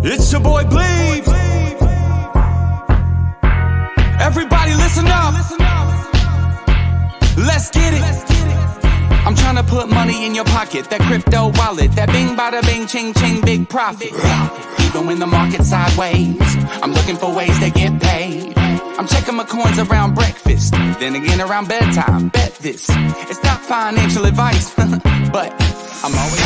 It's your boy Bleeves. Everybody listen up. Let's get it. I'm trying to put money in your pocket. That crypto wallet. That bing bada bing ching ching big profit. Even when the market's sideways, I'm looking for ways to get paid. I'm checking my coins around breakfast, then again around bedtime. Bet this, it's not financial advice, but I'm always.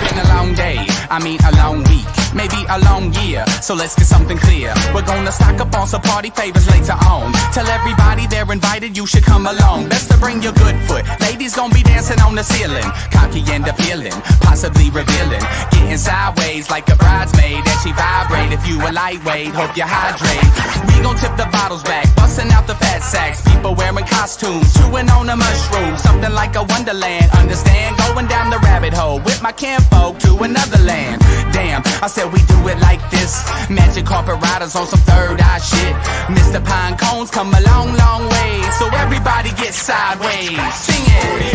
It's been a long day, I mean a long week, maybe a long year, so let's get something clear. We're gonna stock up on some party favors later on. Tell everybody they're invited, you should come along. Best to bring your good foot, ladies gonna be dancing on the ceiling. Cocky and appealing, possibly revealing. Getting sideways like a bridesmaid, and she vibrate. If you a lightweight, hope you hydrate. We gon' tip the bottles back, busting out the fat sacks. People wearing costumes, chewing on a mushroom. Something like a wonderland, understand? Going down the rabbit hole with my kinfolk to another land. Damn, I said we do it like this. Magic carpet riders on some third eye shit. Mr. Pine Cones come a long, long way, so everybody get sideways. Sing it.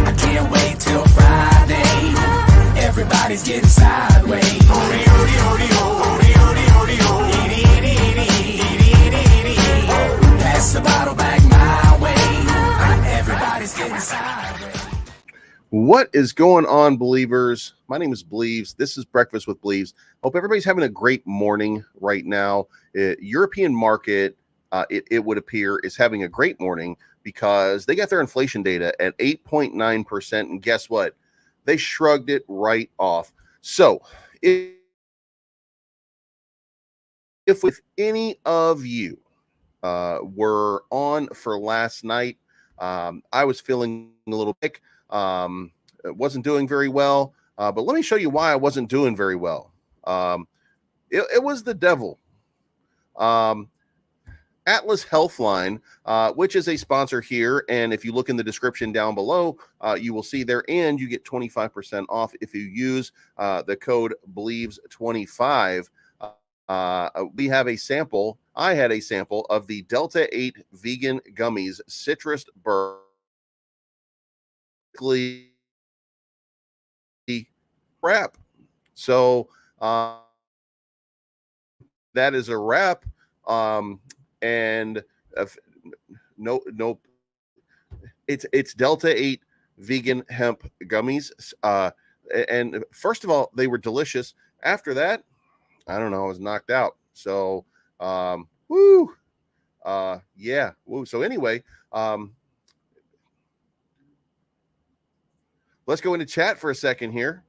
I can't wait till Friday. Everybody's getting sideways. Pass the bottle back my way. Everybody's getting sideways. What is going on, believers? My name is Bleeves. This is Breakfast with Bleeves. Hope everybody's having a great morning right now. European market, it would appear, is having a great morning because they got their inflation data at 8.9%. And guess what? They shrugged it right off. So if with any of you were on for last night, I was feeling a little sick. Wasn't doing very well, but let me show you why I wasn't doing very well. It was the devil. Atlas Healthline, which is a sponsor here, and if you look in the description down below, you will see there, and you get 25% off if you use the code BLEAVES25. We have a sample. I had a sample of the Delta 8 vegan gummies, citrus berkeley wrap. So that is a wrap. And no, it's Delta 8 vegan hemp gummies. And first of all, they were delicious. After that, I don't know, I was knocked out. So, yeah, woo. So anyway, let's go into chat for a second here.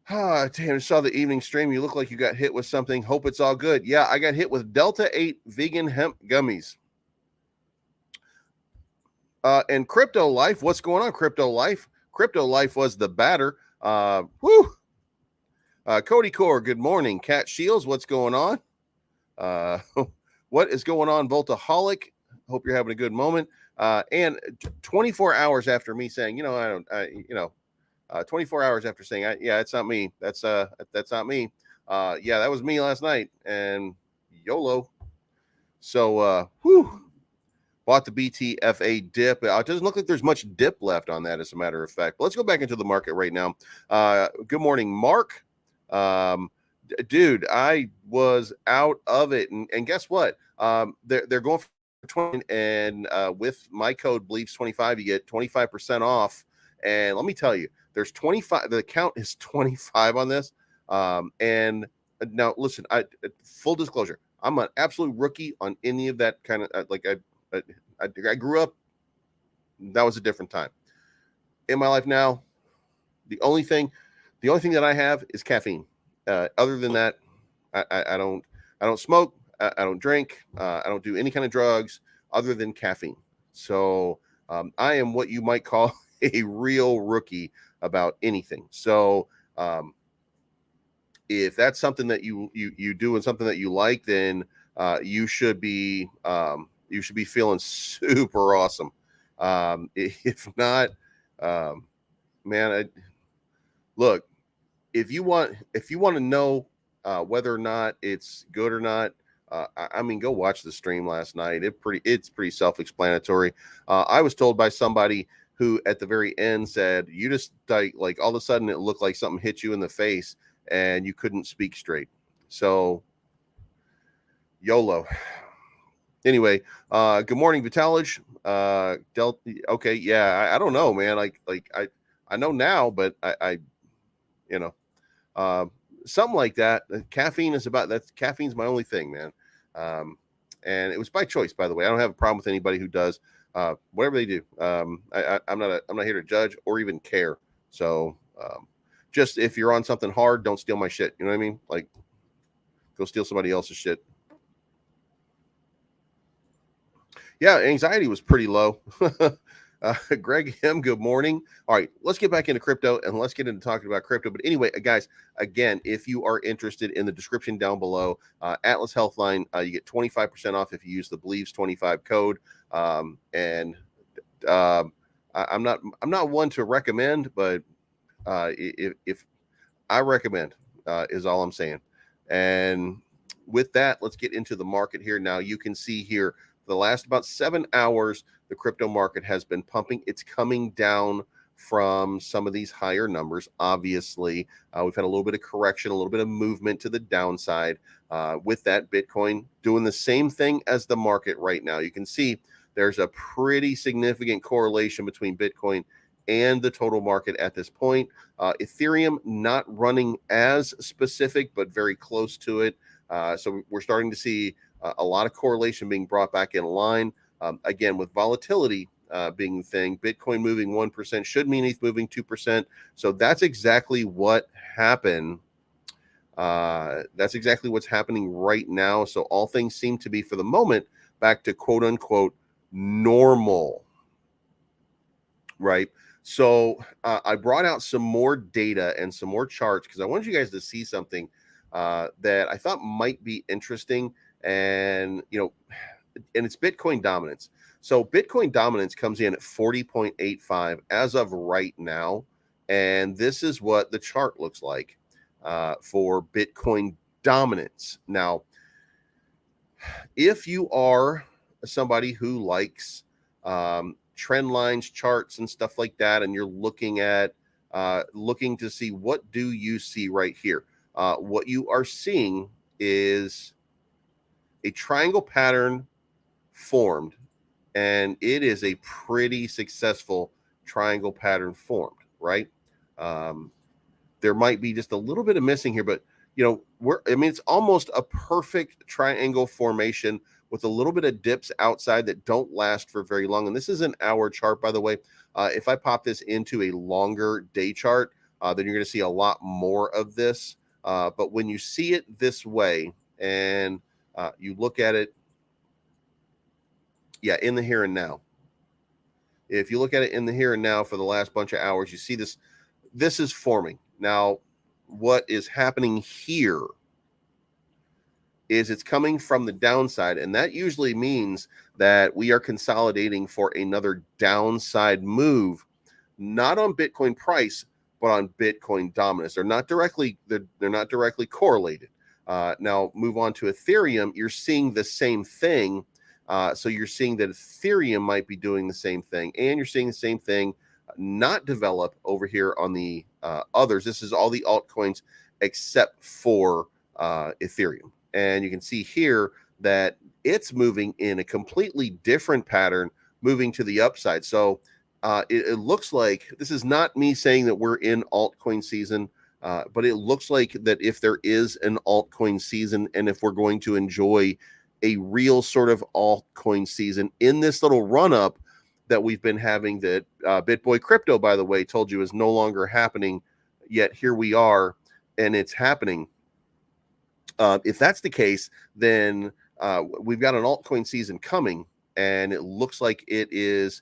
Damn, I saw the evening stream. You look like you got hit with something. Hope it's all good. Yeah, I got hit with Delta 8 vegan hemp gummies. And Crypto Life, what's going on, Crypto Life? Crypto Life was the batter. Cody Core, good morning. Cat Shields, what's going on? What is going on, Voltaholic? Hope you're having a good moment. And 24 hours after me saying, 24 hours after saying, yeah, it's not me. That's not me. Yeah, that was me last night. And YOLO. So, bought the BTFA dip. It doesn't look like there's much dip left on that, as a matter of fact. But let's go back into the market right now. Good morning, Mark. Dude, I was out of it. And guess what? They're going for 20, and with my code BLEAVES25, you get 25% off. And let me tell you, there's 25. The count is 25 on this. And now listen, full disclosure, I'm an absolute rookie on any of that kind of I grew up. That was a different time in my life. Now, the only thing that I have is caffeine. Other than that, I don't smoke. I don't drink. I don't do any kind of drugs other than caffeine. So I am what you might call a real rookie about anything. So if that's something that you do and something that you like, then you should be feeling super awesome. If not, man, look, if you want to know whether or not it's good or not, I mean, go watch the stream last night. It's pretty self-explanatory. I was told by somebody who at the very end said, you just like all of a sudden it looked like something hit you in the face and you couldn't speak straight. So YOLO. Anyway, good morning, Vitalij. Okay, yeah, I don't know, man. I know now, but I you know, something like that. Caffeine is caffeine's my only thing, man. And it was by choice, by the way. I don't have a problem with anybody who does whatever they do. I'm not here to judge or even care. So just if you're on something hard, don't steal my shit. You know what I mean? Like, go steal somebody else's shit. Yeah, anxiety was pretty low. Greg M, good morning. All right, let's get back into crypto and let's get into talking about crypto. But anyway, guys, again, if you are interested, in the description down below, Atlas Healthline, you get 25% off if you use the Believes25 code. I'm not one to recommend, but if I recommend, is all I'm saying. And with that, let's get into the market here. Now you can see here, for the last about 7 hours, the crypto market has been pumping. It's coming down from some of these higher numbers. Obviously, we've had a little bit of correction, a little bit of movement to the downside. With that, Bitcoin doing the same thing as the market right now. You can see there's a pretty significant correlation between Bitcoin and the total market at this point. Ethereum not running as specific, but very close to it. So we're starting to see a lot of correlation being brought back in line. Again, with volatility being the thing, Bitcoin moving 1% should mean ETH moving 2%. So that's exactly what happened. That's exactly what's happening right now. So all things seem to be, for the moment, back to quote unquote normal, right? So I brought out some more data and some more charts because I wanted you guys to see something that I thought might be interesting. And, and it's Bitcoin dominance. So Bitcoin dominance comes in at 40.85 as of right now. And this is what the chart looks like for Bitcoin dominance. Now, if you are somebody who likes trend lines, charts, and stuff like that, and you're looking to see, what do you see right here? What you are seeing is a triangle pattern formed, and it is a pretty successful triangle pattern formed, right? There might be just a little bit of missing here, but it's almost a perfect triangle formation with a little bit of dips outside that don't last for very long. And this is an hour chart, by the way. If I pop this into a longer day chart, then you're going to see a lot more of this. But when you see it this way and you look at it, in the here and now. If you look at it in the here and now for the last bunch of hours, you see this is forming. Now, what is happening here is it's coming from the downside, and that usually means that we are consolidating for another downside move, not on Bitcoin price, but on Bitcoin dominance. They're not directly correlated. Now, move on to Ethereum. You're seeing the same thing. So you're seeing that Ethereum might be doing the same thing, and you're seeing the same thing not develop over here on the others. This is all the altcoins except for Ethereum. And you can see here that it's moving in a completely different pattern, moving to the upside. So it looks like, this is not me saying that we're in altcoin season, but it looks like that if there is an altcoin season, and if we're going to enjoy a real sort of altcoin season in this little run up that we've been having, that BitBoy Crypto, by the way, told you is no longer happening, yet here we are and it's happening. If that's the case, then we've got an altcoin season coming, and it looks like it is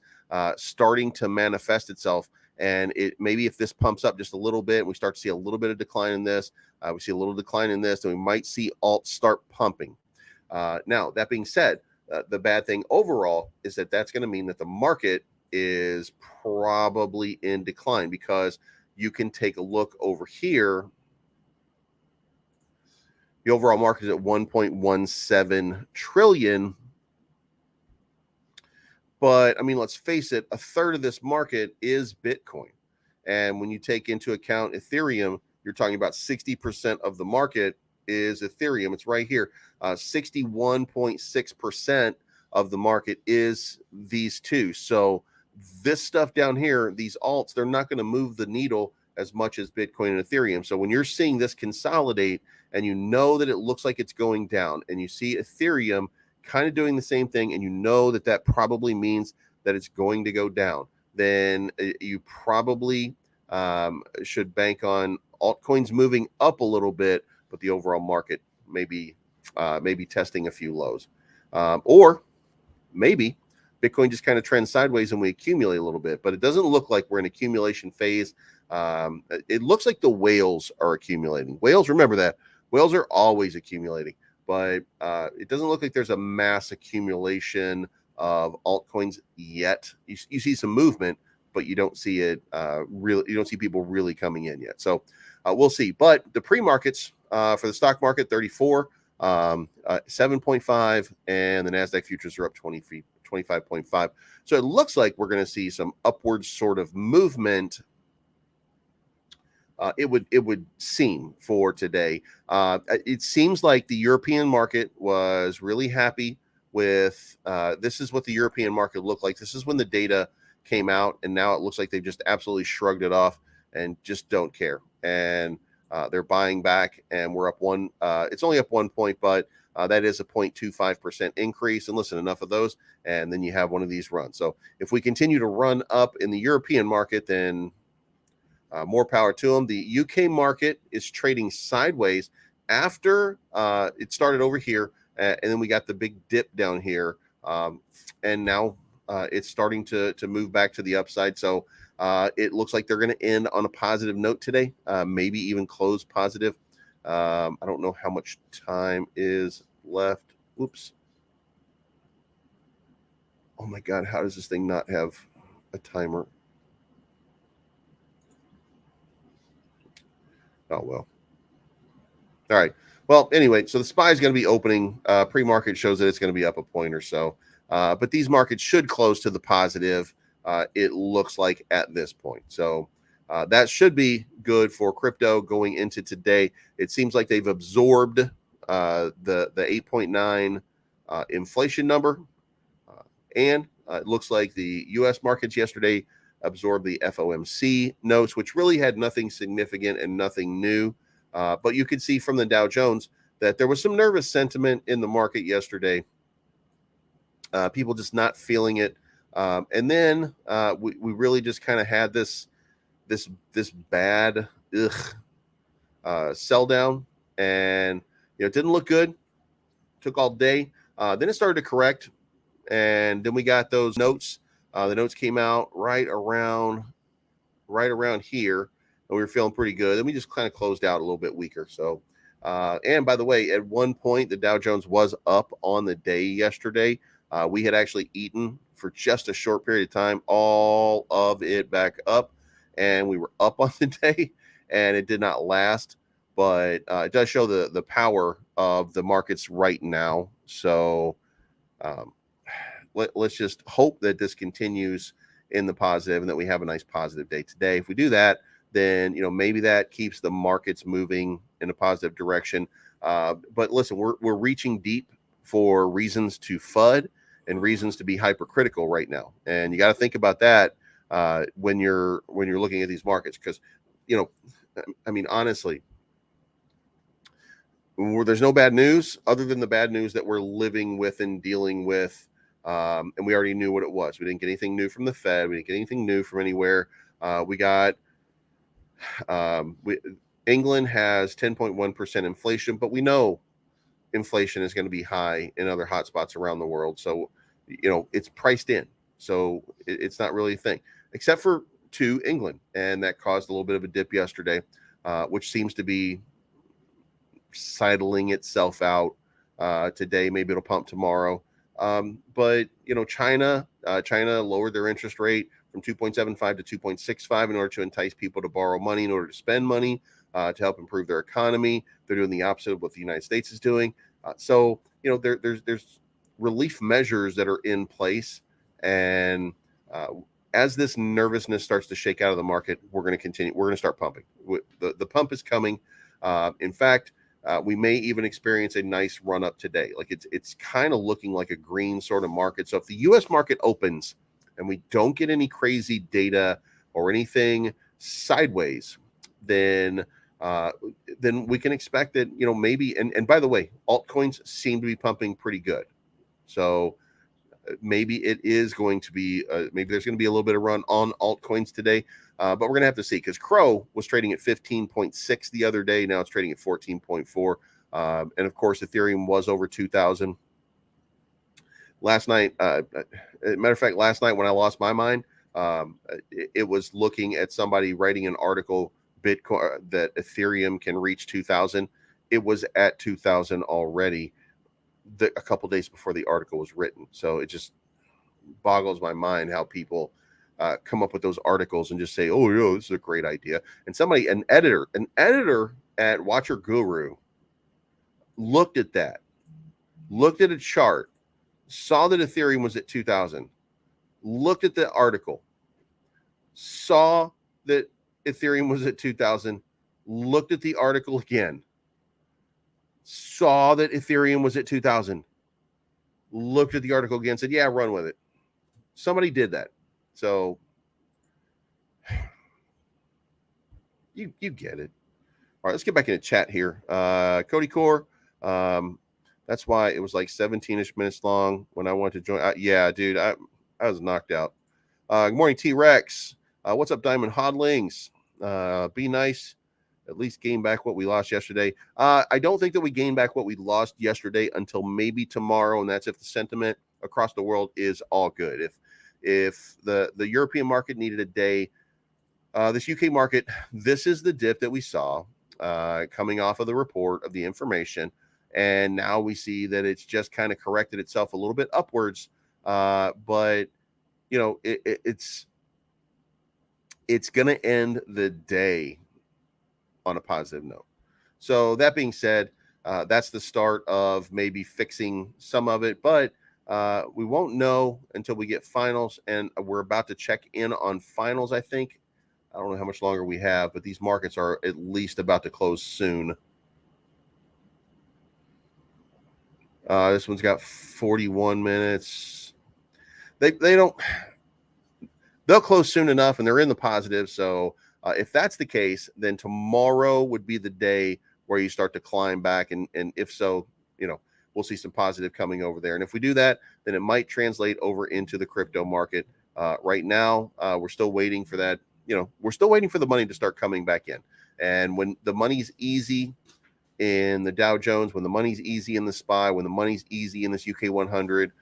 starting to manifest itself. And it maybe, if this pumps up just a little bit, we start to see a little bit of decline in this, we see a little decline in this, then we might see alt start pumping. Now, that being said, the bad thing overall is that that's going to mean that the market is probably in decline, because you can take a look over here. The overall market is at 1.17 trillion. But I mean, let's face it, a third of this market is Bitcoin. And when you take into account Ethereum, you're talking about 60% of the market is Ethereum. It's right here. 61.6% of the market is these two. So this stuff down here, these alts, they're not going to move the needle as much as Bitcoin and Ethereum. So when you're seeing this consolidate and you know that it looks like it's going down, and you see Ethereum kind of doing the same thing, and you know that that probably means that it's going to go down, then you probably should bank on altcoins moving up a little bit, but the overall market maybe testing a few lows, or maybe Bitcoin just kind of trends sideways and we accumulate a little bit. But it doesn't look like we're in accumulation phase. It looks like the whales are accumulating. Whales, remember that whales are always accumulating, but it doesn't look like there's a mass accumulation of altcoins yet. You see some movement, but you don't see it really. You don't see people really coming in yet. So we'll see. But the pre-markets for the stock market, 34, 7.5, and the Nasdaq futures are up 25.5. So it looks like we're going to see some upward sort of movement. It would seem for today. It seems like the European market was really happy with this is what the European market looked like. This is when the data came out, and now it looks like they've just absolutely shrugged it off and just don't care. And they're buying back, and we're up one. It's only up 1 point, but that is a 0.25% increase. And listen, enough of those, and then you have one of these runs. So if we continue to run up in the European market, then more power to them. The UK market is trading sideways after it started over here, and then we got the big dip down here, and now it's starting to move back to the upside. So it looks like they're going to end on a positive note today, maybe even close positive. I don't know how much time is left. Oops. Oh my God, how does this thing not have a timer? Oh, well. All right. Well, anyway, so the SPY is going to be opening. Pre-market shows that it's going to be up a point or so. But these markets should close to the positive, it looks like, at this point. So that should be good for crypto going into today. It seems like they've absorbed the 8.9 inflation number. And it looks like the U.S. markets yesterday absorbed the FOMC notes, which really had nothing significant and nothing new. But you could see from the Dow Jones that there was some nervous sentiment in the market yesterday. People just not feeling it. And then we really just kind of had this bad sell down, and it didn't look good. Took all day. Then it started to correct, and then we got those notes. The notes came out right around here, and we were feeling pretty good. Then we just kind of closed out a little bit weaker. So, and by the way, at one point the Dow Jones was up on the day yesterday. We had actually eaten for just a short period of time all of it back up, and we were up on the day, and it did not last. But it does show the power of the markets right now. So let's just hope that this continues in the positive and that we have a nice positive day today. If we do that, then maybe that keeps the markets moving in a positive direction. But listen, we're reaching deep for reasons to FUD and reasons to be hypercritical right now, and you got to think about that when you're looking at these markets, because I mean, honestly, there's no bad news other than the bad news that we're living with and dealing with. And we already knew what it was. We didn't get anything new from the Fed. We didn't get anything new from anywhere. We got England has 10.1% inflation, but we know inflation is going to be high in other hotspots around the world. So, it's priced in. So it's not really a thing, except for to England. And that caused a little bit of a dip yesterday, which seems to be settling itself out today. Maybe it'll pump tomorrow. But China lowered their interest rate from 2.75 to 2.65 in order to entice people to borrow money in order to spend money to help improve their economy. They're doing the opposite of what the United States is doing. So there's relief measures that are in place, And as this nervousness starts to shake out of the market, we're going to continue. We're going to start pumping. The pump is coming. In fact, we may even experience a nice run up today. Like it's kind of looking like a green sort of market. So if the U.S. market opens and we don't get any crazy data or anything sideways, then we can expect that, maybe. And by the way, altcoins seem to be pumping pretty good. So maybe it is going to be, maybe there's going to be a little bit of run on altcoins today, but we're going to have to see, because Crow was trading at 15.6 the other day. Now it's trading at 14.4. And of course, Ethereum was over 2,000 last night. Matter of fact, last night when I lost my mind, it was looking at somebody writing an article, Bitcoin, that Ethereum can reach 2,000. It was at 2,000 already a couple days before the article was written. So it just boggles my mind how people come up with those articles and just say, oh, yeah, this is a great idea. And an editor at Watcher Guru looked at a chart, saw that Ethereum was at 2,000, looked at the article, saw that Ethereum was at 2,000, looked at the article again, saw that Ethereum was at 2,000, looked at the article again, said, yeah, run with it. Somebody did that. So you get it. All right, let's get back into chat here. Cody Core, that's why it was like 17-ish minutes long when I wanted to join. Yeah, dude, I was knocked out. Good morning, T-Rex. What's up, Diamond Hodlings? Be nice. At least gain back what we lost yesterday. I don't think that we gain back what we lost yesterday until maybe tomorrow, and that's if the sentiment across the world is all good. If the European market needed a day, this UK market, this is the dip that we saw coming off of the report of the information, and now we see that it's just kind of corrected itself a little bit upwards. But it's going to end the day on a positive note. So that being said, that's the start of maybe fixing some of it, but we won't know until we get finals, and we're about to check in on finals, I think. I don't know how much longer we have, but these markets are at least about to close soon. This one's got 41 minutes. They'll close soon enough, and they're in the positive. So if that's the case, then tomorrow would be the day where you start to climb back. And if so, we'll see some positive coming over there. And if we do that, then it might translate over into the crypto market. Right now, we're still waiting for that. We're still waiting for the money to start coming back in. And when the money's easy in the Dow Jones, when the money's easy in the SPY, when the money's easy in this UK 100,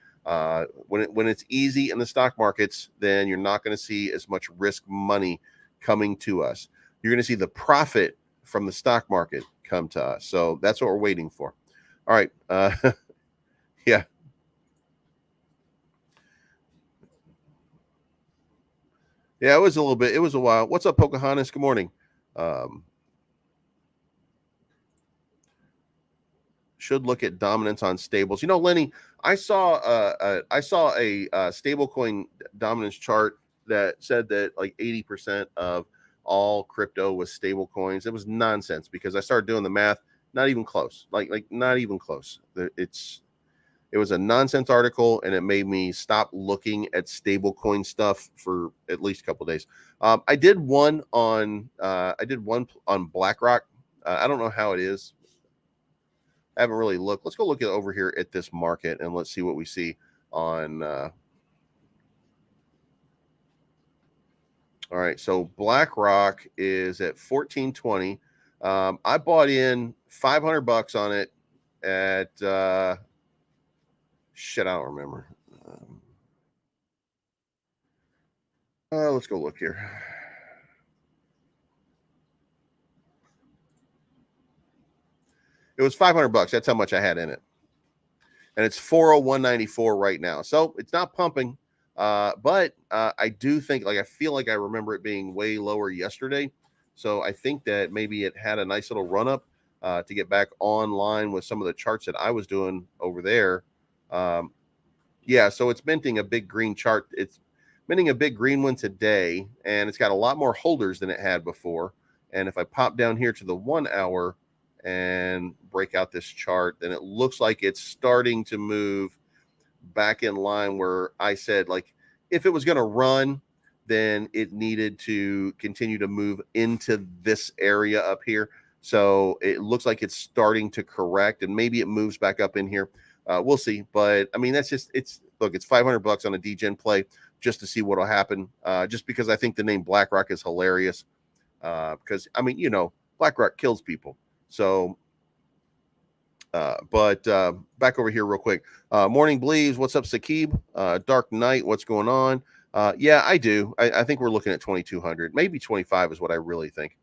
when it's easy in the stock markets, then you're not going to see as much risk money coming to us. You're going to see the profit from the stock market come to us. So that's what we're waiting for. All right. Yeah. Yeah, it was a while. What's up, Pocahontas? Good morning. Should look at dominance on stables. Lenny, I saw a stablecoin dominance chart that said that like 80% of all crypto was stable coins. It was nonsense, because I started doing the math. Not even close. Like not even close. It was a nonsense article, and it made me stop looking at stablecoin stuff for at least a couple of days. I did one on BlackRock. I don't know how it is. I haven't really looked. Let's go look over here at this market, and let's see what we see on. All right, so BlackRock is at 1420. I bought in $500 on it at shit. I don't remember. Let's go look here. It was $500. That's how much I had in it, and it's 401.94 right now. So it's not pumping. But I do think, I feel like I remember it being way lower yesterday. So I think that maybe it had a nice little run up to get back online with some of the charts that I was doing over there. Yeah, so it's minting a big green chart. It's minting a big green one today, and it's got a lot more holders than it had before. And if I pop down here to the 1 hour and break out this chart, then it looks like it's starting to move back in line where I said, like, if it was going to run, then it needed to continue to move into this area up here. So it looks like it's starting to correct, and maybe it moves back up in here. We'll see. But I mean, that's just, it's, look, it's $500 on a Degen play just to see what'll happen. Just because I think the name Blackrock is hilarious. Because I mean, you know, Blackrock kills people. So but back over here real quick. Morning Bleaves, what's up, Sakib? Dark Knight, what's going on? Yeah, I do. I think we're looking at 2,200, maybe 25 is what I really think.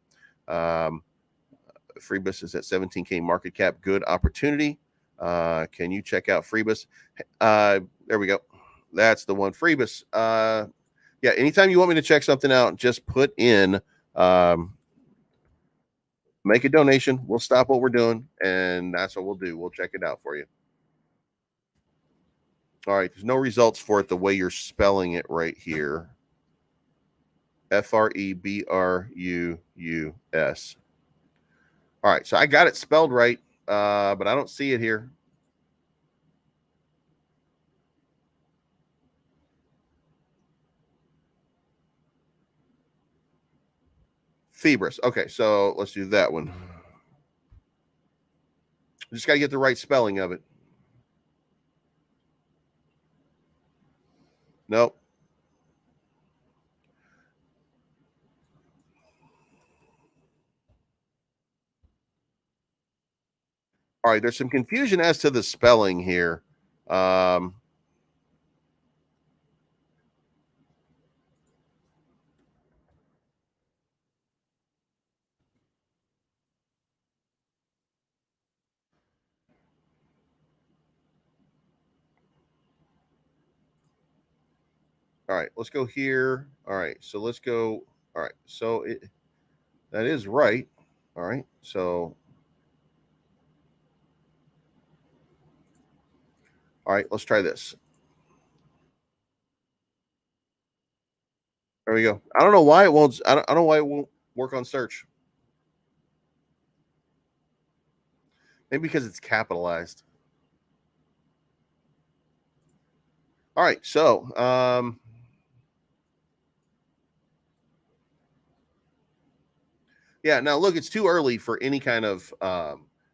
Freebus is at 17K market cap. Good opportunity. Can you check out Freebus? There we go. That's the one. Freebus. Yeah, anytime you want me to check something out, just put in make a donation. We'll stop what we're doing, and that's what we'll do. We'll check it out for you. All right, there's no results for it the way you're spelling it right here. Freebrus. All right, so I got it spelled right, but I don't see it here. Phoebus. Okay, so let's do that one. Just got to get the right spelling of it. Nope. All right, there's some confusion as to the spelling here. All right, let's go here. All right, so let's go. All right, so that is right. All right, so all right, let's try this. There we go. I don't know why it won't. I don't know why it won't work on search. Maybe because it's capitalized. All right, so yeah. Now look, it's too early for any kind of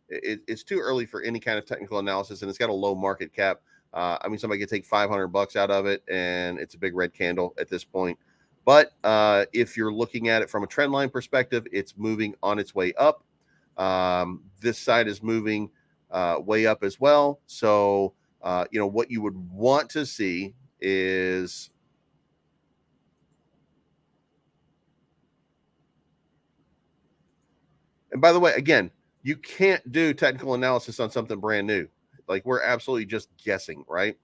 it's too early for any kind of technical analysis, and it's got a low market cap. I mean, somebody could take $500 out of it, and it's a big red candle at this point. But if you're looking at it from a trend line perspective, it's moving on its way up. This side is moving way up as well. So, you know, what you would want to see is, and by the way, again, you can't do technical analysis on something brand new. Like, we're absolutely just guessing, right?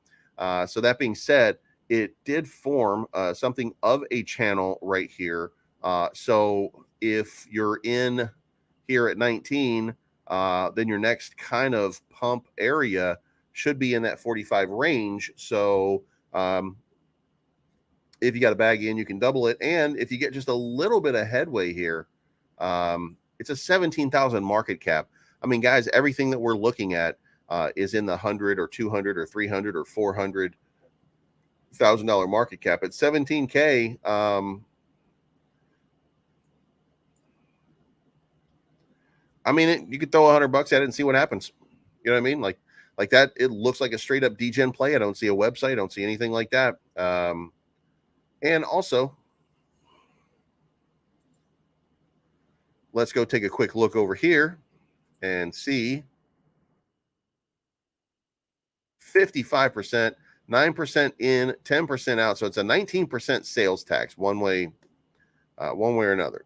So that being said, it did form something of a channel right here. So if you're in here at 19, then your next kind of pump area should be in that 45 range. So if you got a bag in, you can double it. And if you get just a little bit of headway here, it's a 17,000 market cap. I mean, guys, everything that we're looking at is in the 100 or 200 or 300 or $400,000 market cap at 17K. I mean, you could throw $100 at it and see what happens. You know what I mean? Like that. It looks like a straight up Degen play. I don't see a website. I don't see anything like that. And also, let's go take a quick look over here and see 55%, 9% in, 10% out. So it's a 19% sales tax one way or another.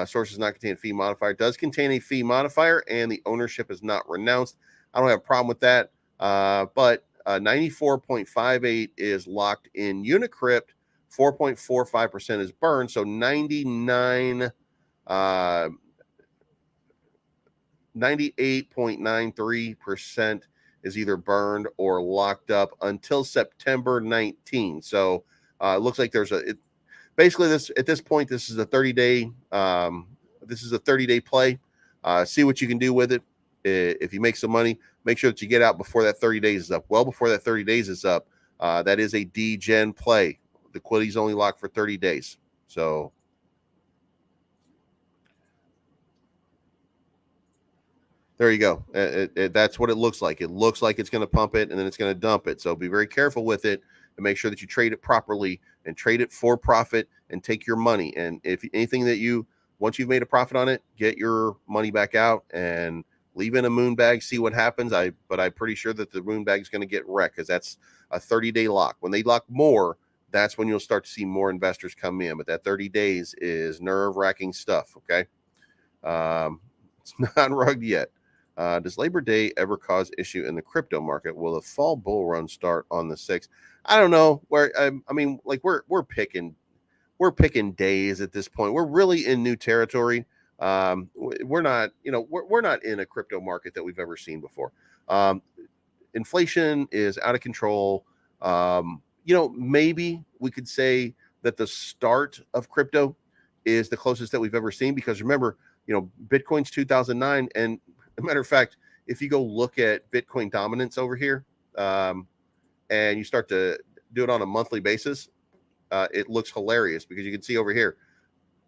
Source does not contain a fee modifier. It does contain a fee modifier, and the ownership is not renounced. I don't have a problem with that. But 94.58 is locked in Unicrypt. 4.45% is burned. So 98.93% is either burned or locked up until September 19. So it looks like there's basically this at this point. This is a 30-day. This is a 30-day play. See what you can do with it. If you make some money, make sure that you get out before that 30 days is up. Well, before that 30 days is up, that is a Degen play. The liquidity is only locked for 30 days. So there you go. That's what it looks like. It looks like it's going to pump it and then it's going to dump it. So be very careful with it and make sure that you trade it properly and trade it for profit and take your money. And if anything that once you've made a profit on it, get your money back out and leave in a moon bag, see what happens. But I'm pretty sure that the moon bag is going to get wrecked because that's a 30-day lock. When they lock more, that's when you'll start to see more investors come in. But that 30 days is nerve-wracking stuff, okay? It's not rugged yet. Does Labor Day ever cause issue in the crypto market? Will the fall bull run start on the 6th? I don't know. We're picking days at this point. We're really in new territory. We're not in a crypto market that we've ever seen before. Inflation is out of control. Maybe we could say that the start of crypto is the closest that we've ever seen, because remember, Bitcoin's 2009. And as a matter of fact, if you go look at Bitcoin dominance over here, and you start to do it on a monthly basis, it looks hilarious, because you can see over here,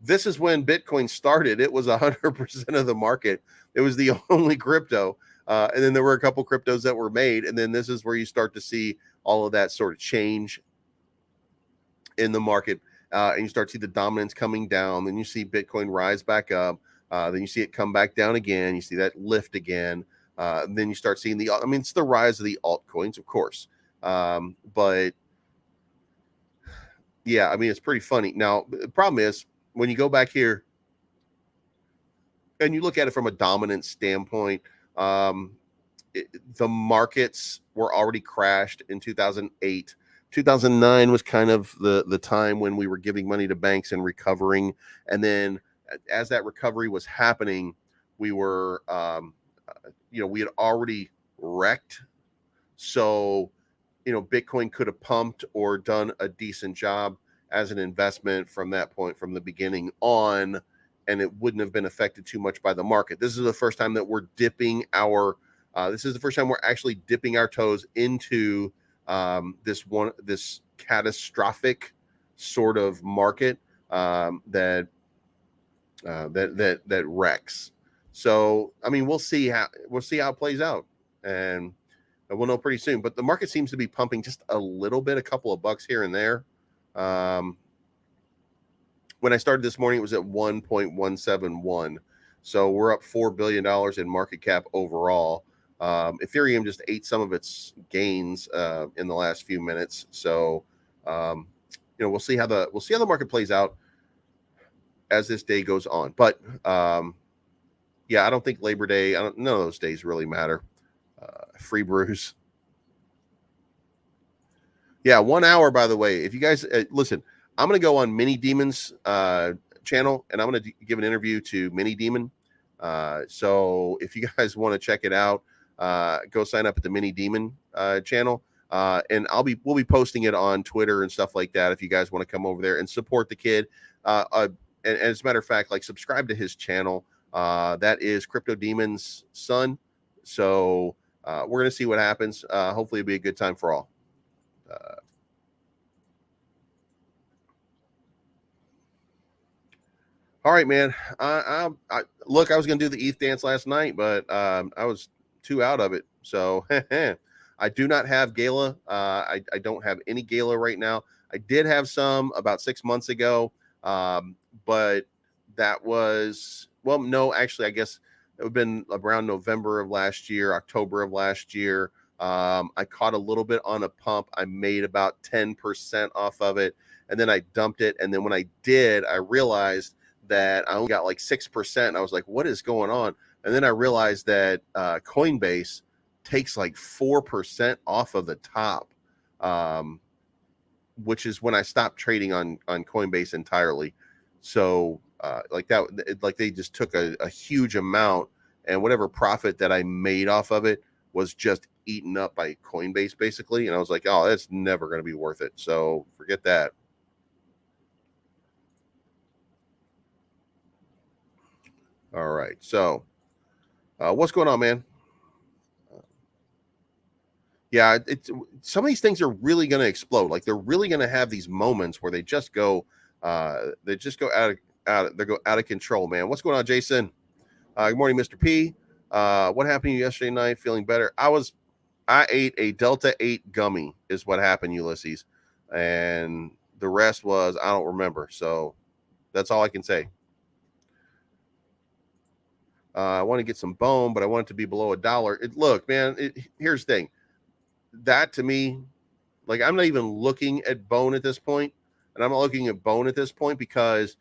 this is when Bitcoin started. It was 100% of the market. It was the only crypto. And then there were a couple cryptos that were made. And then this is where you start to see all of that sort of change in the market. And you start to see the dominance coming down. Then you see Bitcoin rise back up. Then you see it come back down again. You see that lift again. And then you start seeing it's the rise of the altcoins, of course. But yeah, it's pretty funny. Now, the problem is, when you go back here and you look at it from a dominant standpoint, the markets were already crashed in 2008. 2009 was kind of the time when we were giving money to banks and recovering. And then as that recovery was happening, we were, we had already wrecked. So, Bitcoin could have pumped or done a decent job as an investment from that point, from the beginning on, and it wouldn't have been affected too much by the market. This is the first time that we're actually dipping our toes into this catastrophic sort of market that wrecks. So, we'll see how it plays out, and we'll know pretty soon. But the market seems to be pumping just a little bit, a couple of bucks here and there. When I started this morning, it was at 1.171. So we're up $4 billion in market cap overall. Ethereum just ate some of its gains in the last few minutes. So, we'll see how the market plays out as this day goes on. But yeah, I don't think Labor Day, none of those days really matter. Free brews. Yeah, 1 hour, by the way. If you guys listen, I'm going to go on Mini Demon's channel, and I'm going to give an interview to Mini Demon. So if you guys want to check it out, go sign up at the Mini Demon channel. And we'll be posting it on Twitter and stuff like that if you guys want to come over there and support the kid. And as a matter of fact, subscribe to his channel. That is Crypto Demon's son. So we're going to see what happens. Hopefully it'll be a good time for all. All right, man. I look, I was going to do the ETH dance last night, but I was too out of it. So I do not have Gala. I don't have any Gala right now. I did have some about 6 months ago, but that was, well, no, actually, I guess it would have been around November of last year, October of last year. I caught a little bit on a pump. I made about 10% off of it, and then I dumped it. And then when I did, I realized that I only got 6%. I was like, what is going on? And then I realized that Coinbase takes 4% off of the top, which is when I stopped trading on Coinbase entirely. So they just took a huge amount, and whatever profit that I made off of it was just eaten up by Coinbase basically. And I was like, oh, that's never going to be worth it. So forget that. All right. So what's going on, man? Yeah, it's some of these things are really going to explode. Like they're really going to have these moments where they just go they go out of control, man. What's going on, Jason? Good morning, Mr. P. What happened to you yesterday night? Feeling better? I ate a Delta 8 gummy is what happened, Ulysses. And the rest was, I don't remember. So that's all I can say. I want to get some bone, but I want it to be below $1. Look, man, here's the thing. That to me, like I'm not even looking at bone at this point. And I'm not looking at bone at this point because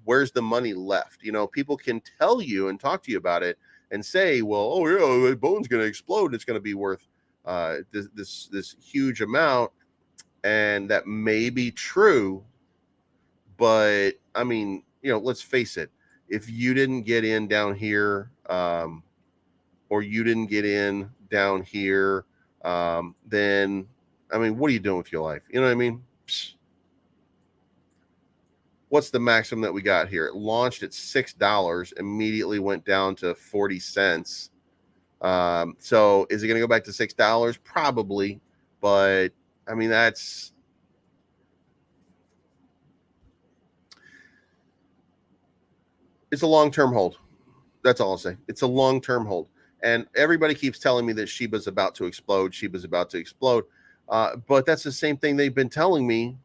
where's the money left? You know, people can tell you and talk to you about it and say, well, oh yeah, bone's going to explode and it's going to be worth this huge amount, and that may be true, but I mean, you know, let's face it, if you didn't get in down here or you didn't get in down here, then I mean, what are you doing with your life? You know what I mean? Psst. What's the maximum that we got here? It launched at $6, immediately went down to 40 cents. So is it going to go back to $6? Probably, but I mean, it's a long-term hold. That's all I'll say. It's a long-term hold. And everybody keeps telling me that Shiba's about to explode. Shiba's about to explode. But that's the same thing they've been telling me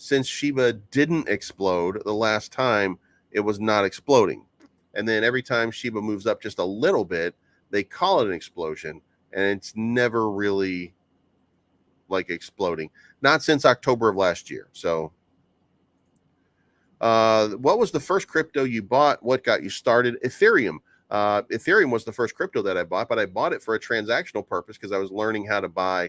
since Shiba didn't explode the last time it was not exploding. And then every time Shiba moves up just a little bit, they call it an explosion. And it's never really like exploding. Not since October of last year. So what was the first crypto you bought? What got you started? Ethereum. Ethereum was the first crypto that I bought, but I bought it for a transactional purpose because I was learning how to buy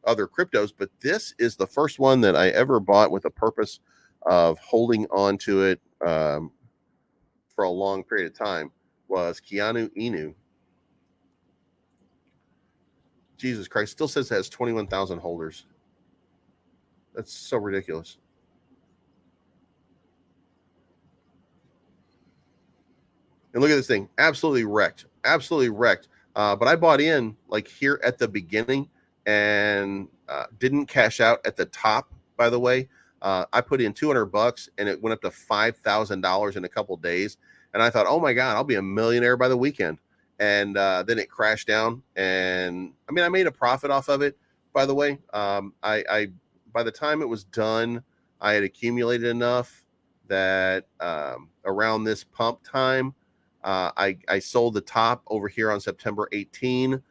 other cryptos. But this is the first one that I ever bought with a purpose of holding on to it for a long period of time. Was Keanu Inu. Jesus Christ, still says it has 21,000 holders. That's so ridiculous. And look at this thing, absolutely wrecked, absolutely wrecked. But I bought in like here at the beginning and didn't cash out at the top. By the way, I put in $200 and it went up to $5,000 in a couple days. And I thought, oh my God, I'll be a millionaire by the weekend. And then it crashed down. And I mean, I made a profit off of it. By the way, I by the time it was done, I had accumulated enough that around this pump time, I sold the top over here on September 18.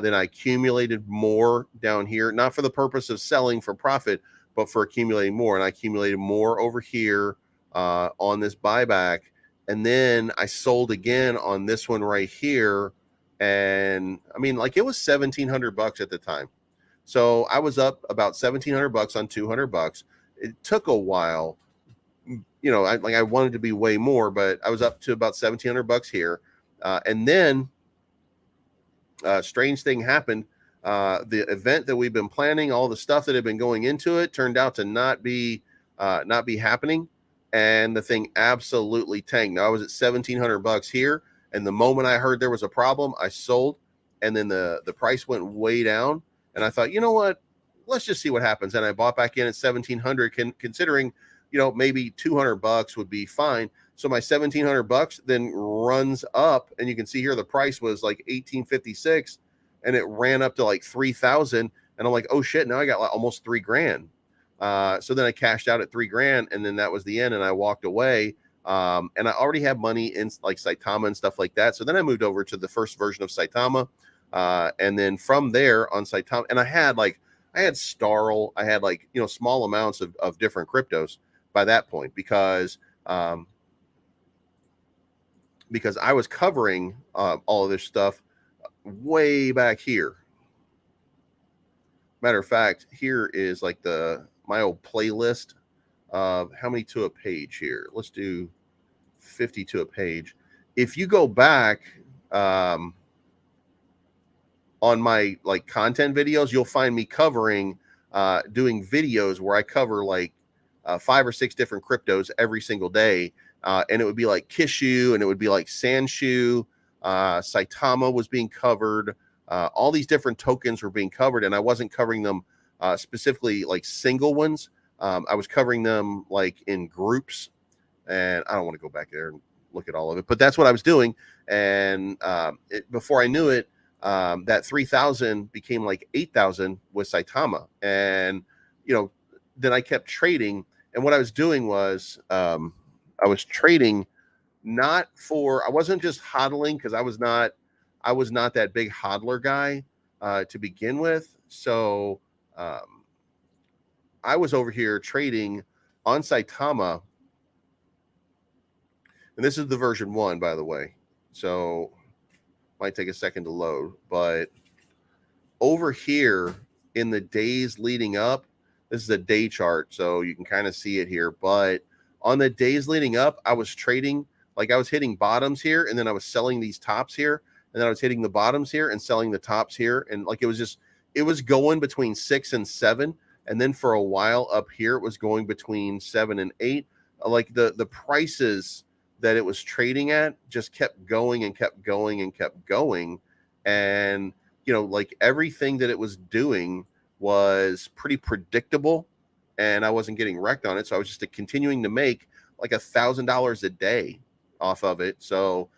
Then I accumulated more down here, not for the purpose of selling for profit, but for accumulating more. And I accumulated more over here on this buyback. And then I sold again on this one right here. And I mean, like it was $1,700 at the time. So I was up about $1,700 on $200. It took a while. You know, I wanted to be way more, but I was up to about $1,700 here. And then strange thing happened. The event that we've been planning, all the stuff that had been going into it turned out to not be happening. And the thing absolutely tanked. Now I was at $1,700 here. And the moment I heard there was a problem, I sold. And then the price went way down. And I thought, you know what? Let's just see what happens. And I bought back in at 1,700, considering, you know, maybe $200 would be fine. So my $1,700 then runs up, and you can see here the price was like $1,856, and it ran up to like 3,000. And I'm like, oh shit! Now I got like almost $3,000. So then I cashed out at $3,000, and then that was the end, and I walked away. And I already have money in like Saitama and stuff like that. So then I moved over to the first version of Saitama, and then from there on Saitama, and I had Starl, I had like, you know, small amounts of different cryptos by that point, because I was covering all of this stuff way back here. Matter of fact, here is like my old playlist of how many to a page here. Let's do 50 to a page. If you go back, on my like content videos, you'll find me covering doing videos where I cover like 5 or 6 different cryptos every single day. And it would be like Kishu, and it would be like Sanshu, Saitama was being covered. All these different tokens were being covered, and I wasn't covering them specifically like single ones. I was covering them like in groups, and I don't want to go back there and look at all of it, but that's what I was doing. And before I knew it, that 3,000 became like 8,000 with Saitama. And, you know, then I kept trading. And what I was doing was I was trading not for, I wasn't just hodling, because I was not that big hodler guy to begin with. So I was over here trading on Saitama. And this is the version 1, by the way. So might take a second to load, but over here in the days leading up, this is a day chart, so you can kind of see it here. But on the days leading up, I was trading, like I was hitting bottoms here, and then I was selling these tops here, and then I was hitting the bottoms here and selling the tops here. And like it was going between 6 and 7. And then for a while up here, it was going between 7 and 8. Like the prices that it was trading at just kept going and kept going and kept going. And, you know, like everything that it was doing was pretty predictable, and I wasn't getting wrecked on it. So I was just continuing to make like $1,000 a day off of it. So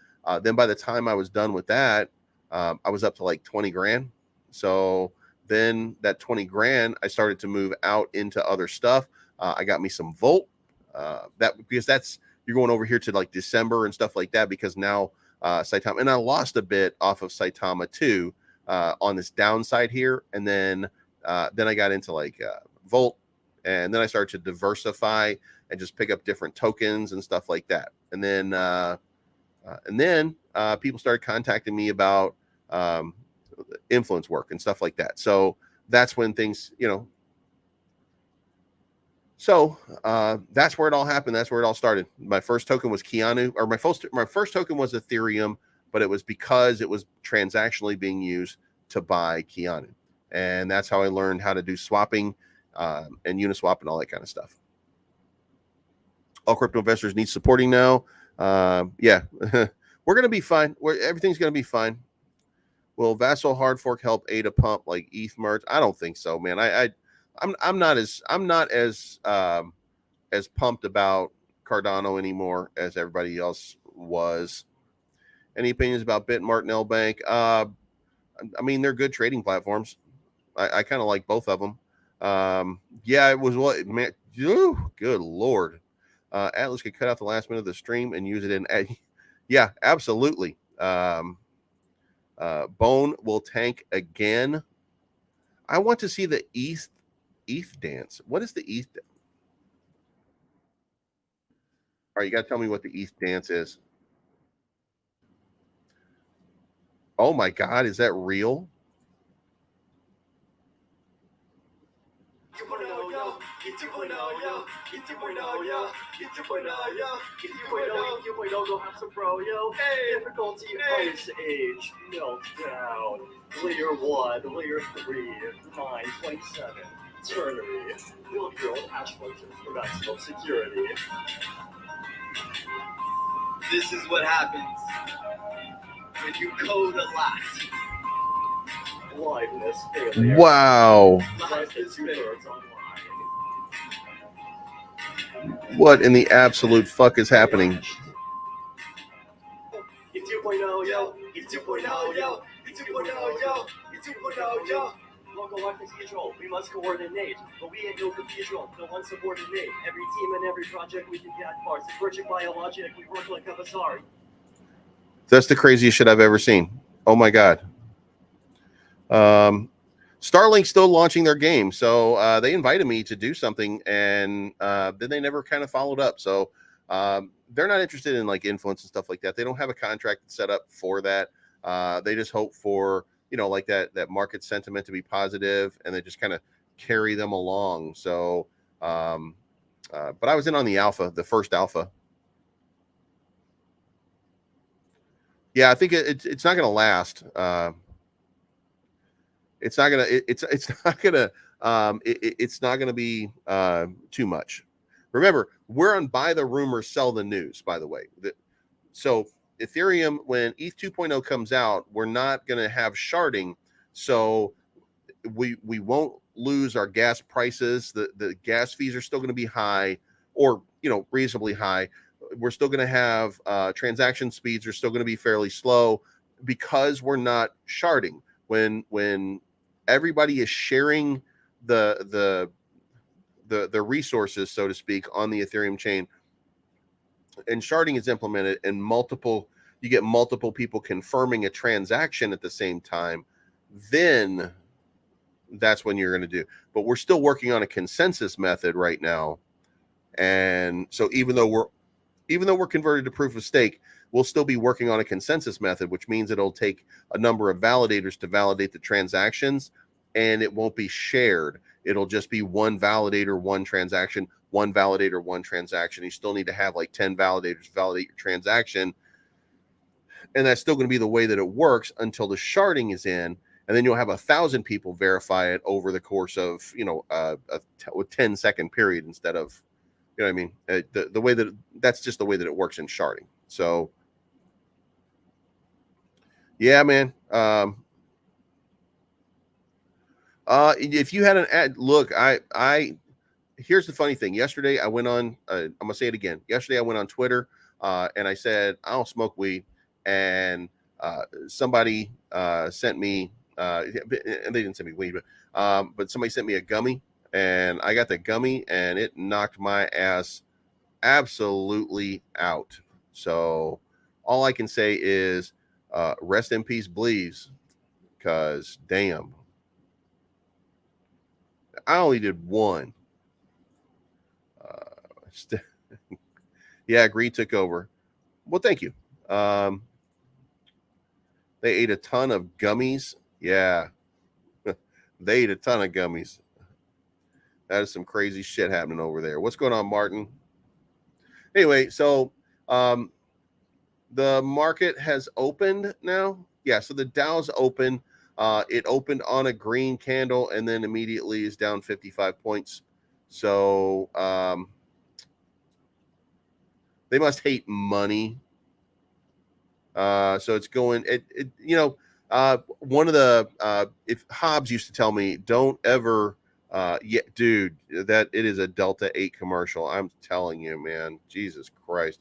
then by the time I was done with that, I was up to like 20 grand. So then that 20 grand, I started to move out into other stuff. I got me some Volt, because you're going over here to like December and stuff like that, because now Saitama, and I lost a bit off of Saitama too on this downside here. And then I got into like Volt, and then I started to diversify and just pick up different tokens and stuff like that. And then people started contacting me about influence work and stuff like that. So that's when things, you know, so that's where it all happened. That's where it all started. My first token was Keanu, or my first token was Ethereum, but it was because it was transactionally being used to buy Keanu. And that's how I learned how to do swapping and Uniswap and all that kind of stuff. All crypto investors need supporting now. Yeah, we're going to be fine. Everything's going to be fine. Will Vassal hard fork help aid a pump like ETH merge? I don't think so, man. I'm not as pumped about Cardano anymore as everybody else was. Any opinions about Bitmart and LBank? I mean, they're good trading platforms. I kind of like both of them. Yeah, it was what, man. Good Lord. Atlas could cut out the last minute of the stream and use it in. Yeah, absolutely. Bone will tank again. I want to see the ETH dance. What is the ETH? All right, you got to tell me what the ETH dance is. Oh my God, is that real? Go have some pro, yo. Hey, difficulty, ice age, meltdown. Layer 1, layer 3, 927. Ternary. Build your own hash functions for maximum security. This is what happens when you code a lot. Liveness failure. Wow. Life is 2/3 online. What in the absolute fuck is happening? It's 2.0, yo. It's 2.0, yo. It's 2.0, yo. It's 2.0, yo. Local life cathedral, we must coordinate, but we ain't no cathedral, no one subordinate. Every team and every project we can get parts. It's virgin biologic, we work like a bazaar. That's the craziest shit I've ever seen. Oh my God. Starlink's still launching their game, so they invited me to do something, and then they never kind of followed up. So they're not interested in like influence and stuff like that. They don't have a contract set up for that. They just hope for, you know, like that market sentiment to be positive, and they just kind of carry them along. So, but I was in on the alpha, the first alpha. Yeah, I think it's not going to last. it's not gonna it's not gonna it's not gonna be too much. Remember, we're on buy the rumor, sell the news. By the way, so Ethereum, when ETH 2.0 comes out, we're not gonna have sharding, so we won't lose our gas prices. The gas fees are still going to be high, or reasonably high. We're still going to have transaction speeds are still going to be fairly slow because we're not sharding. When everybody is sharing the resources, so to speak, on the Ethereum chain, and sharding is implemented, and you get multiple people confirming a transaction at the same time, then that's when you're going to do. But we're still working on a consensus method right now, and so even though we're converted to proof of stake, we'll still be working on a consensus method, which means it'll take a number of validators to validate the transactions, and it won't be shared. It'll just be one validator, one transaction, one validator, one transaction. You still need to have like 10 validators validate your transaction, and that's still going to be the way that it works until the sharding is in. And then you'll have 1,000 people verify it over the course of, a 10-second period instead of, what I mean? The way that's just the way that it works in sharding. So, yeah, man. If you had an ad, look, here's the funny thing. Yesterday I went on, I'm gonna say it again. Yesterday I went on Twitter, and I said, I don't smoke weed. And somebody sent me, and they didn't send me weed, but somebody sent me a gummy, and I got the gummy, and it knocked my ass absolutely out. So all I can say is rest in peace, Bleaves, because damn, I only did one. Yeah, Greed took over. Well, thank you. They ate a ton of gummies. Yeah. They ate a ton of gummies. That is some crazy shit happening over there. What's going on, Martin? Anyway, so the market has opened now. Yeah, so the Dow's open. It opened on a green candle and then immediately is down 55 points. So they must hate money. So it's going, one of the, if Hobbs used to tell me, don't ever, dude, that it is a Delta 8 commercial. I'm telling you, man, Jesus Christ.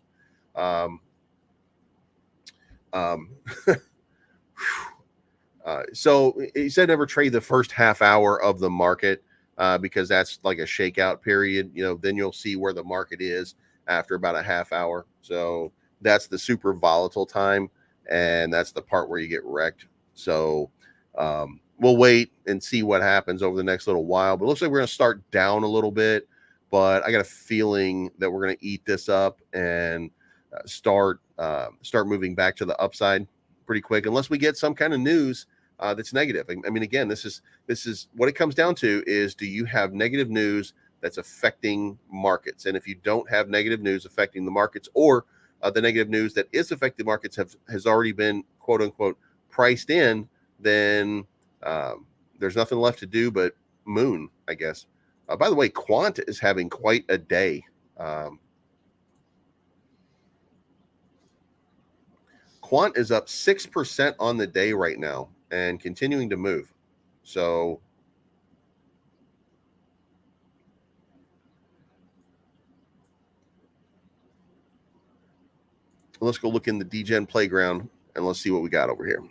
So he said never trade the first half hour of the market, because that's like a shakeout period. Then you'll see where the market is after about a half hour. So that's the super volatile time, and that's the part where you get wrecked. So we'll wait and see what happens over the next little while. But it looks like we're going to start down a little bit, but I got a feeling that we're going to eat this up and start moving back to the upside pretty quick, unless we get some kind of news that's negative. I mean, again, this is what it comes down to: is do you have negative news that's affecting markets? And if you don't have negative news affecting the markets, or the negative news that is affecting markets has already been quote unquote priced in, then there's nothing left to do but moon, I guess. By the way, Quant is having quite a day. Quant is up 6% on the day right now and continuing to move. So let's go look in the Degen playground and let's see what we got over here.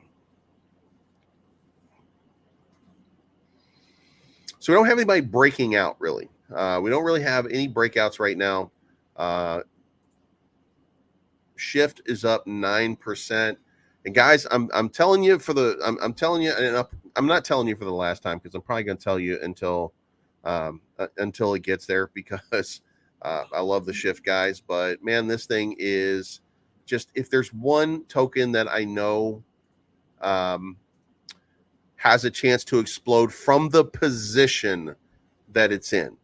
So we don't have anybody breaking out, really. We don't really have any breakouts right now. Shift is up 9%. And guys, I'm telling you I'm telling you, and I'm not telling you for the last time, because I'm probably going to tell you until it gets there, because I love the Shift, guys. But man, this thing is just, if there's one token that I know has a chance to explode from the position that it's in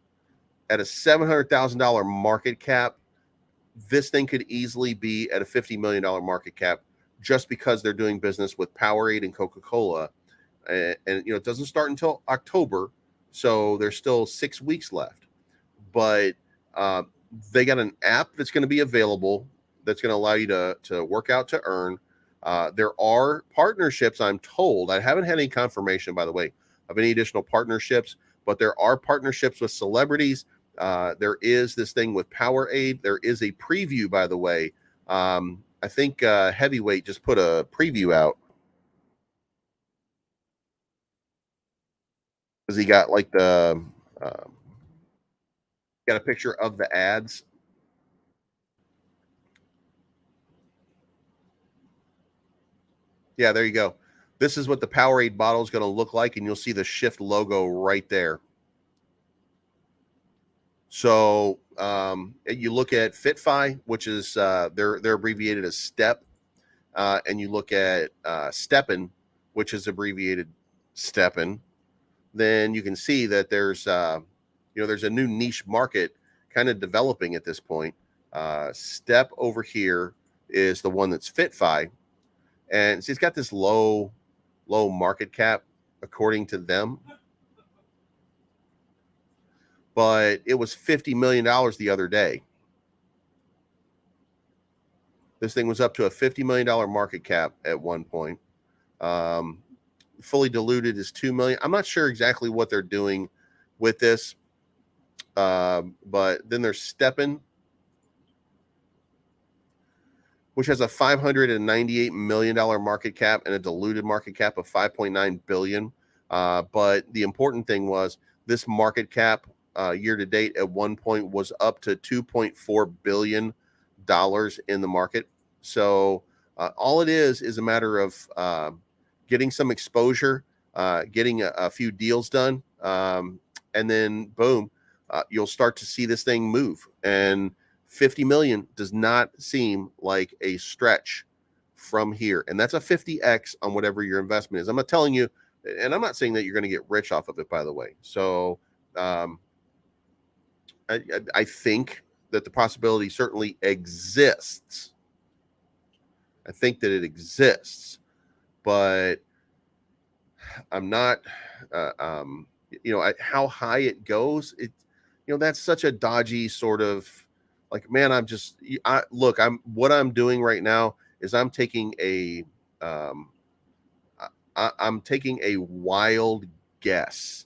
at a $700,000 market cap, this thing could easily be at a $50 million market cap, just because they're doing business with Powerade and Coca-Cola. and it doesn't start until October, so there's still 6 weeks left. But they got an app that's going to be available that's going to allow you to work out to earn. There are partnerships, I'm told. I haven't had any confirmation, by the way, of any additional partnerships, but there are partnerships with celebrities. There is this thing with Powerade. There is a preview, by the way. I think Heavyweight just put a preview out. Because he got like got a picture of the ads. Yeah, there you go. This is what the Powerade bottle is going to look like, and you'll see the Shift logo right there. So you look at FitFi, which is they're abbreviated as STEP, and you look at Steppen, which is abbreviated Steppen. Then you can see that there's there's a new niche market kind of developing at this point. Step over here is the one that's FitFi, and so it's got this low market cap according to them, but it was $50 million the other day. This thing was up to a $50 million market cap at one point. Fully diluted is 2 million. I'm not sure exactly what they're doing with this, but then there's Steppen, which has a $598 million market cap and a diluted market cap of 5.9 billion. But the important thing was this market cap year to date at one point was up to $2.4 billion in the market. So all it is a matter of getting some exposure, getting a few deals done, and then boom, you'll start to see this thing move. And 50 million does not seem like a stretch from here. And that's a 50x on whatever your investment is. I'm not telling you, and I'm not saying that you're going to get rich off of it, by the way. So I think that the possibility certainly exists. I think that it exists, but I'm not, how high it goes. That's such a dodgy sort of, like, man, what I'm doing right now is I'm taking a wild guess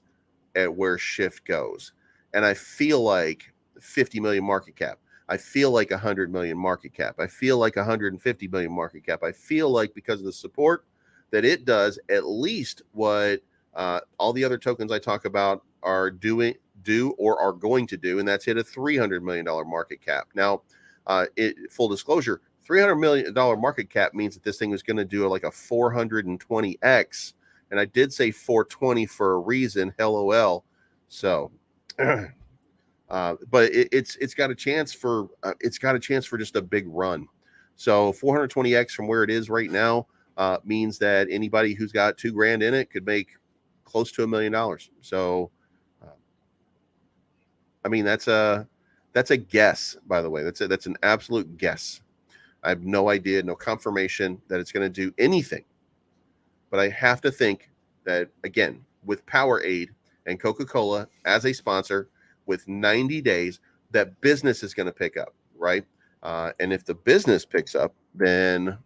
at where Shift goes. And I feel like 50 million market cap. I feel like 100 million market cap. I feel like 150 million market cap. I feel like because of the support that it does at least what all the other tokens I talk about are do or are going to do, and that's hit a $300 million market cap. Now, full disclosure, $300 million market cap means that this thing is going to do like a 420x, and I did say 420 for a reason, LOL. So, but it's got a chance for just a big run. So 420x from where it is right now means that anybody who's got $2,000 in it could make close to $1 million. So, I mean, that's a guess, by the way. That's an absolute guess. I have no idea, no confirmation that it's going to do anything. But I have to think that, again, with Powerade and Coca-Cola as a sponsor, with 90 days, that business is going to pick up, right? And if the business picks up, then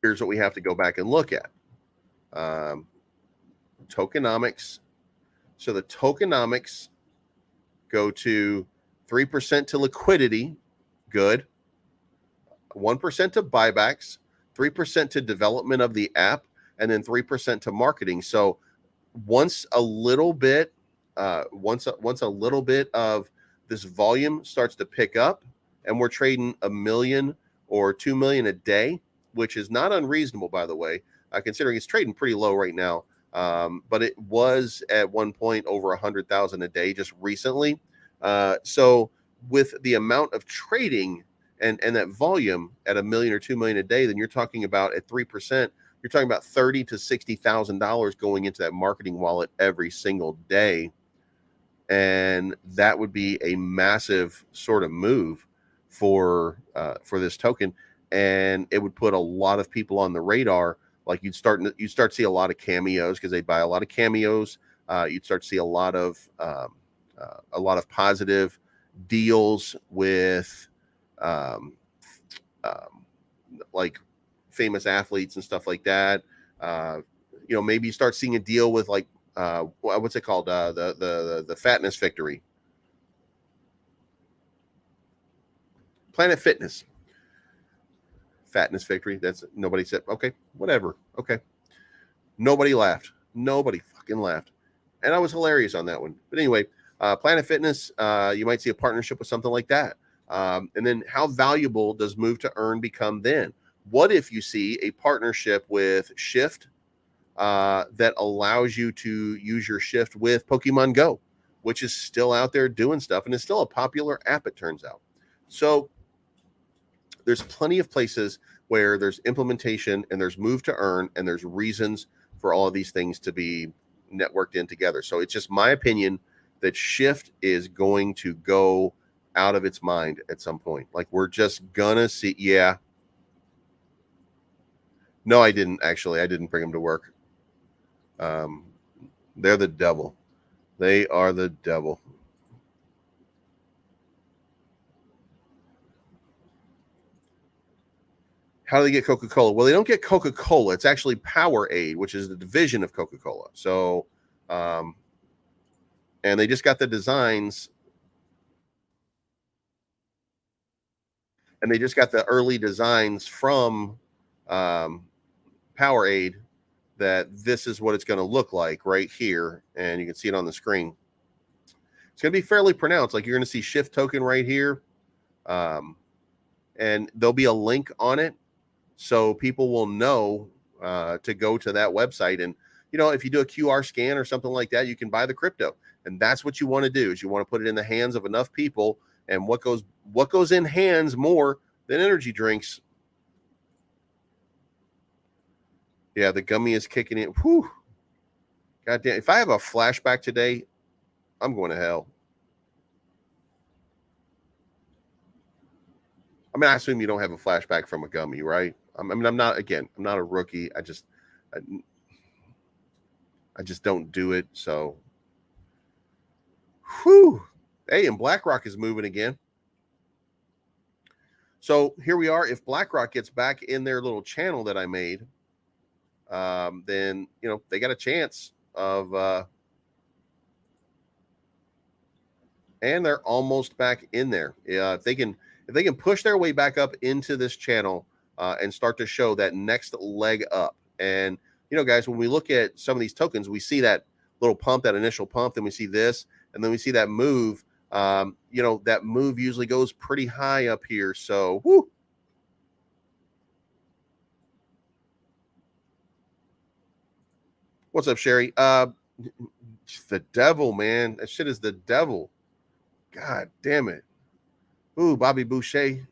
here's what we have to go back and look at. Tokenomics. So the tokenomics go to 3% to liquidity, good. 1% to buybacks, 3% to development of the app, and then 3% to marketing. So once a little bit of this volume starts to pick up, and we're trading 1 million or 2 million a day, which is not unreasonable, by the way, considering it's trading pretty low right now. But it was at one point over 100,000 a day just recently. So with the amount of trading and that volume at 1 million or 2 million a day, then you're talking about at 3%, you're talking about $30,000 to $60,000 going into that marketing wallet every single day. And that would be a massive sort of move for this token. And it would put a lot of people on the radar Like you'd start to see a lot of cameos because they buy a lot of cameos. You'd start to see a lot of positive deals with like famous athletes and stuff like that. Maybe you start seeing a deal with like what's it called? The Fatness Victory, Planet Fitness. Fatness Victory. That's nobody said. Okay, whatever. Okay, nobody laughed. Nobody fucking laughed, and I was hilarious on that one. But anyway, Planet Fitness. You might see a partnership with something like that. And then, how valuable does Move to Earn become then? What if you see a partnership with Shift that allows you to use your Shift with Pokemon Go, which is still out there doing stuff and is still a popular app, it turns out. So there's plenty of places where there's implementation and there's Move to Earn and there's reasons for all of these things to be networked in together. So it's just my opinion that Shift is going to go out of its mind at some point. Like we're just gonna see. Yeah. No, I didn't actually. I didn't bring them to work. They're the devil. They are the devil. How do they get Coca-Cola? Well, they don't get Coca-Cola. It's actually Powerade, which is the division of Coca-Cola. So, and they just got the designs. And they just got the early designs from Powerade that this is what it's going to look like right here. And you can see it on the screen. It's going to be fairly pronounced. Like you're going to see Shift token right here. And there'll be a link on it. So people will know to go to that website. And, if you do a QR scan or something like that, you can buy the crypto. And that's what you want to do is you want to put it in the hands of enough people. And what goes in hands more than energy drinks? Yeah, the Gummy is kicking in. Whew. God damn. If I have a flashback today, I'm going to hell. I mean, I assume you don't have a flashback from a Gummy, right? I'm not a rookie. I just don't do it. So, whew. Hey, and Blackrock is moving again. So here we are. If Blackrock gets back in their little channel that I made, then, they got a chance of, and they're almost back in there. If they can push their way back up into this channel, and start to show that next leg up. And, guys, when we look at some of these tokens, we see that little pump, that initial pump, then we see this, and then we see that move. That move usually goes pretty high up here. So, whoo. What's up, Sherry? The devil, man. That shit is the devil. God damn it. Ooh, Bobby Boucher.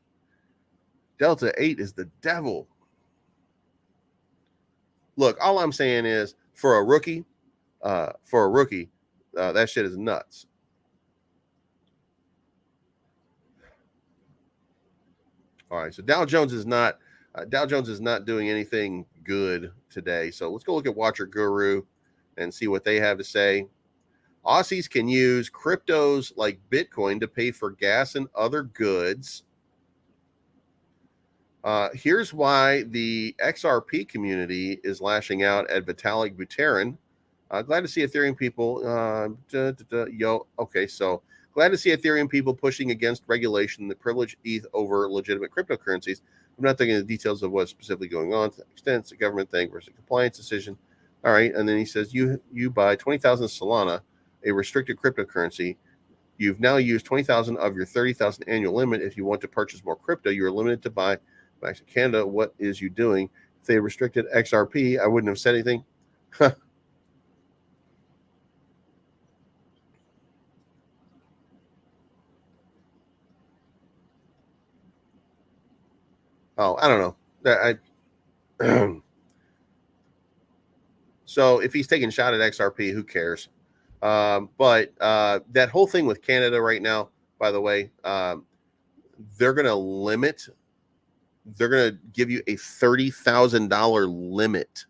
Delta 8 is the devil. Look, all I'm saying is for a rookie, that shit is nuts. All right, so Dow Jones is not doing anything good today. So let's go look at Watcher Guru and see what they have to say. Aussies can use cryptos like Bitcoin to pay for gas and other goods. Here's why the XRP community is lashing out at Vitalik Buterin. Glad to see Ethereum people. Okay, so glad to see Ethereum people pushing against regulation that privilege ETH over legitimate cryptocurrencies. I'm not thinking the details of what's specifically going on. To the extent it's a government thing versus a compliance decision. All right, and then he says you buy 20,000 Solana, a restricted cryptocurrency. You've now used 20,000 of your 30,000 annual limit. If you want to purchase more crypto, you are limited to buy back to Canada. What is you doing? If they restricted XRP, I wouldn't have said anything. Oh, I don't know. So if he's taking a shot at XRP, who cares? But that whole thing with Canada right now, by the way, they're going to limit they're going to give you a $30,000 limit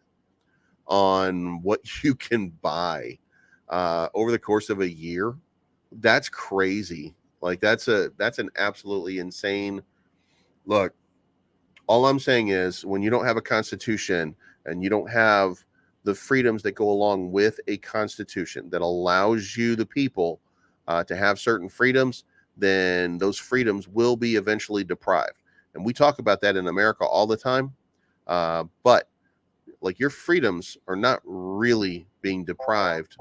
on what you can buy over the course of a year. That's crazy. Like that's an absolutely insane look. All I'm saying is when you don't have a constitution and you don't have the freedoms that go along with a constitution that allows you, the people, to have certain freedoms, then those freedoms will be eventually deprived. And we talk about that in America all the time. But like your freedoms are not really being deprived.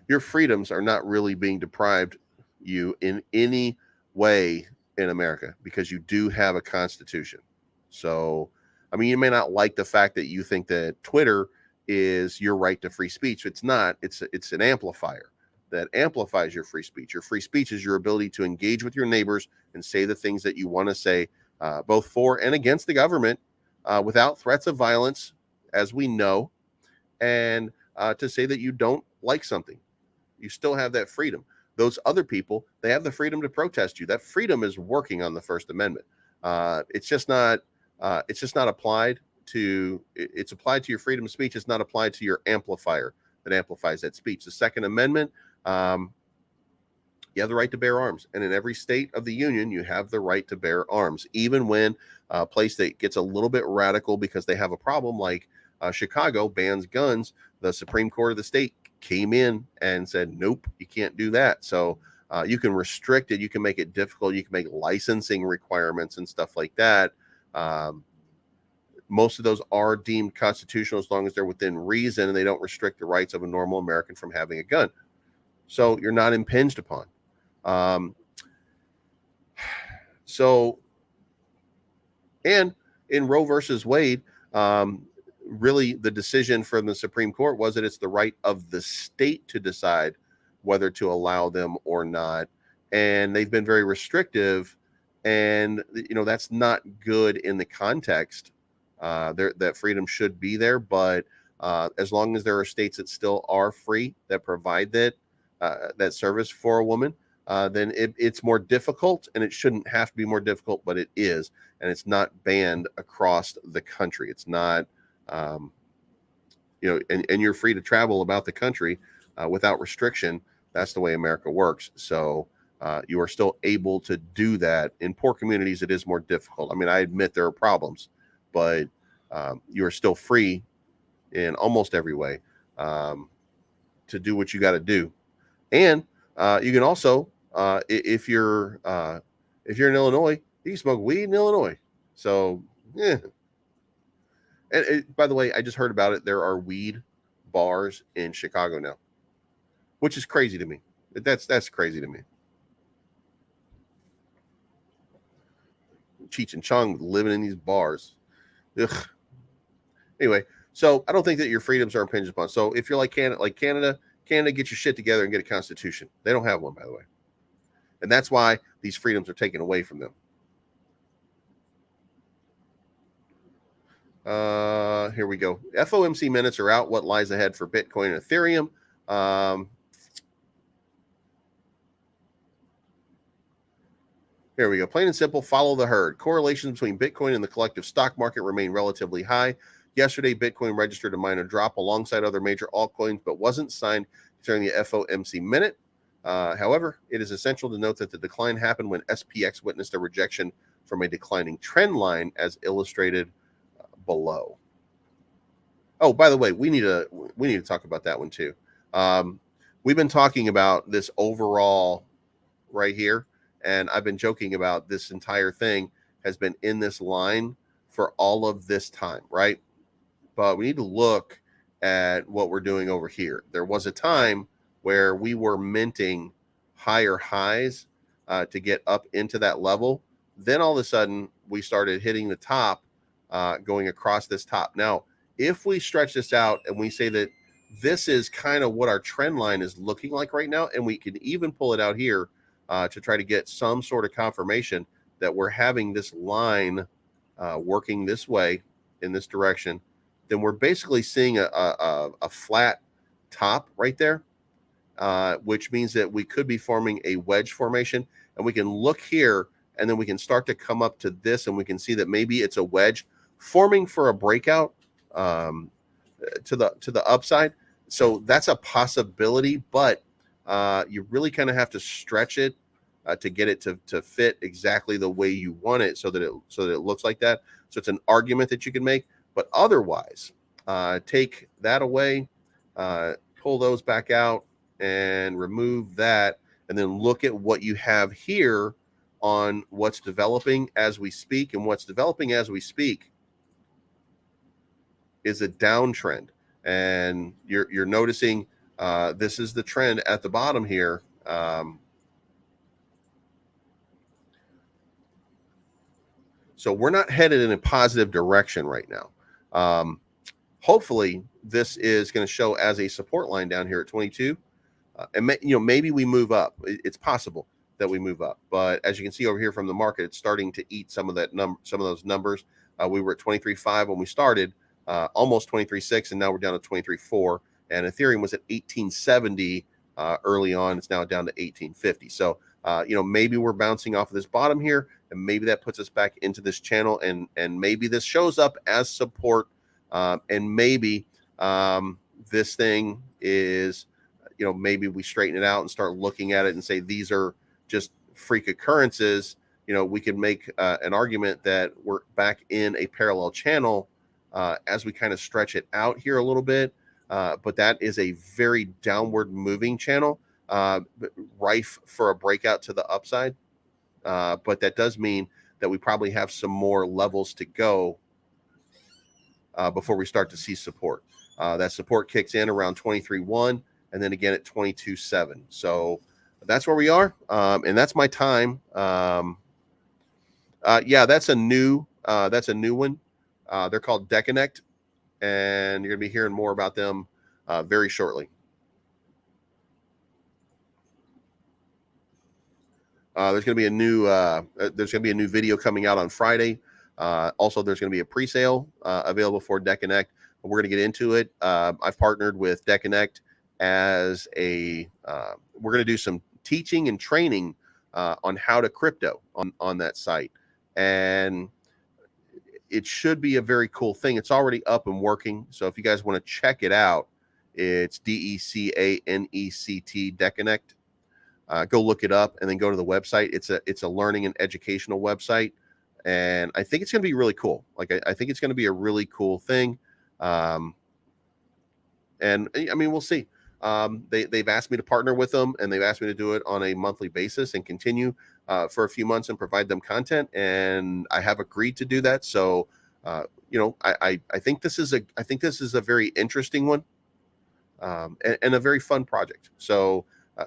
Your freedoms are not really being deprived you in any way in America because you do have a constitution. So, I mean, you may not like the fact that you think that Twitter is your right to free speech. It's not. It's an amplifier that amplifies your free speech. Your free speech is your ability to engage with your neighbors and say the things that you want to say, both for and against the government, without threats of violence, as we know, and to say that you don't like something. You still have that freedom. Those other people, they have the freedom to protest you. That freedom is working on the First Amendment. It's just not applied to. It's applied to your freedom of speech. It's not applied to your amplifier that amplifies that speech. The Second Amendment, you have the right to bear arms, and in every state of the union, you have the right to bear arms, even when a place that gets a little bit radical because they have a problem, like Chicago bans guns. The Supreme Court of the state came in and said, nope, you can't do that. So you can restrict it. You can make it difficult. You can make licensing requirements and stuff like that. Most of those are deemed constitutional as long as they're within reason and they don't restrict the rights of a normal American from having a gun. So you're not impinged upon. And in Roe versus Wade, really the decision from the Supreme Court was that it's the right of the state to decide whether to allow them or not. And they've been very restrictive, and that's not good in the context. That freedom should be there, but as long as there are states that still are free that provide that service for a woman, then it's more difficult, and it shouldn't have to be more difficult, but it is, and it's not banned across the country. It's not. And you're free to travel about the country without restriction. That's the way America works. So you are still able to do that. In poor communities, it is more difficult. I mean, I admit there are problems, but you are still free in almost every way to do what you got to do. And you can also, if you're in Illinois, you can smoke weed in Illinois. So, yeah. And by the way, I just heard about it. There are weed bars in Chicago now, which is crazy to me. That's crazy to me. Cheech and Chong living in these bars. Ugh. Anyway, so I don't think that your freedoms are impinged upon. So if you're like Canada, get your shit together and get a constitution. They don't have one, by the way. And that's why these freedoms are taken away from them. Here we go. FOMC minutes are out. What lies ahead for Bitcoin and Ethereum? Here we go. Plain and simple, follow the herd. Correlations between Bitcoin and the collective stock market remain relatively high. Yesterday, Bitcoin registered a minor drop alongside other major altcoins, but wasn't signed during the FOMC minute. However, it is essential to note that the decline happened when SPX witnessed a rejection from a declining trend line, as illustrated below. Oh, by the way, we need to talk about that one too. We've been talking about this overall right here, and I've been joking about this entire thing has been in this line for all of this time, right? But we need to look at what we're doing over here. There was a time where we were minting higher highs to get up into that level. Then all of a sudden, we started hitting the top, going across this top. Now, if we stretch this out and we say that this is kind of what our trend line is looking like right now, and we can even pull it out here to try to get some sort of confirmation that we're having this line working this way in this direction, then we're basically seeing a flat top right there. which means that we could be forming a wedge formation. And we can look here, and then we can start to come up to this, and we can see that maybe it's a wedge forming for a breakout to the upside. So that's a possibility, but you really kind of have to stretch it to get it to fit exactly the way you want it, so that it looks like that. So it's an argument that you can make, but otherwise, take that away, pull those back out, and remove that, and then look at what you have here on what's developing as we speak. And what's developing as we speak is a downtrend, and you're noticing this is the trend at the bottom here. So we're not headed in a positive direction right now. Hopefully this is going to show as a support line down here at 22, and maybe we move up. It's possible that we move up, but as you can see over here from the market, it's starting to eat some of those numbers. We were at 23.5 when we started, almost 23.6, and now we're down to 23.4. And Ethereum was at 1870 early on. It's now down to 1850. So maybe we're bouncing off of this bottom here, and maybe that puts us back into this channel, and maybe this shows up as support, and maybe this thing is, maybe we straighten it out and start looking at it and say these are just freak occurrences. We can make an argument that we're back in a parallel channel as we kind of stretch it out here a little bit. But that is a very downward moving channel, rife for a breakout to the upside. But that does mean that we probably have some more levels to go before we start to see support. That support kicks in around 23.1, and then again at 22.7. So that's where we are, and that's my time. Yeah, that's a new one. They're called Degen, and you're gonna be hearing more about them very shortly. There's gonna be a new video coming out on Friday. Also, there's gonna be a pre-sale available for Degen. We're gonna get into it. I've partnered with Degen as we're gonna do some teaching and training on how to crypto on that site, and it should be a very cool thing. It's already up and working. So if you guys want to check it out, it's DECANECT, Degen. Go look it up and then go to the website. It's a learning and educational website, and I think it's going to be really cool. Like I think it's going to be a really cool thing. And I mean, we'll see. They've asked me to partner with them, and they've asked me to do it on a monthly basis and continue for a few months and provide them content. And I have agreed to do that. So, I think this is a very interesting one, and a very fun project. So,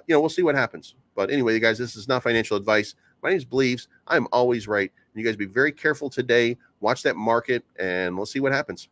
we'll see what happens. But anyway, you guys, this is not financial advice. My name is Bleaves. I'm always right. You guys be very careful today. Watch that market, and we'll see what happens.